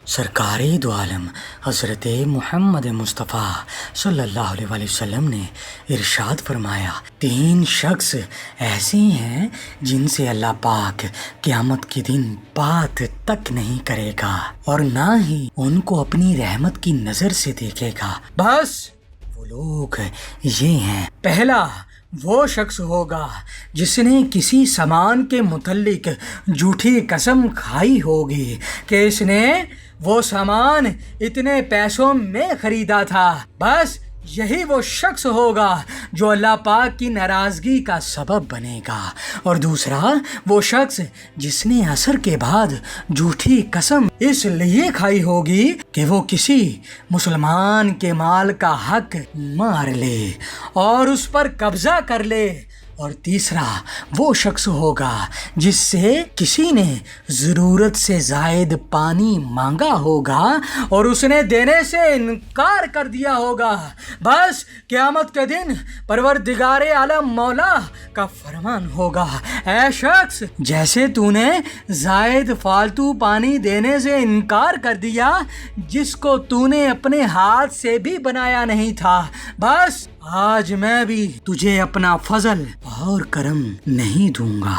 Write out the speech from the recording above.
سرکار دو عالم حضرت محمد مصطفیٰ صلی اللہ علیہ وآلہ وسلم نے ارشاد فرمایا، 3 شخص ایسے ہیں جن سے اللہ پاک قیامت کے دن بات تک نہیں کرے گا اور نہ ہی ان کو اپنی رحمت کی نظر سے دیکھے گا۔ بس وہ لوگ یہ ہیں، پہلا وہ شخص ہوگا جس نے کسی سامان کے متعلق جھوٹی قسم کھائی ہوگی کہ اس نے وہ سامان اتنے پیسوں میں خریدا تھا۔ بس یہی وہ شخص ہوگا جو اللہ پاک کی ناراضگی کا سبب بنے گا۔ اور دوسرا وہ شخص جس نے عصر کے بعد جھوٹی قسم اس لیے کھائی ہوگی کہ وہ کسی مسلمان کے مال کا حق مار لے اور اس پر قبضہ کر لے۔ اور تیسرا وہ شخص ہوگا جس سے کسی نے ضرورت سے زائد پانی مانگا ہوگا اور اس نے دینے سے انکار کر دیا ہوگا۔ بس قیامت کے دن پروردگار عالم مولا کا فرمان ہوگا، اے شخص، جیسے تو نے زائد فالتو پانی دینے سے انکار کر دیا جس کو تو نے اپنے ہاتھ سے بھی بنایا نہیں تھا، بس آج میں بھی تجھے اپنا فضل اور کرم نہیں دوں گا۔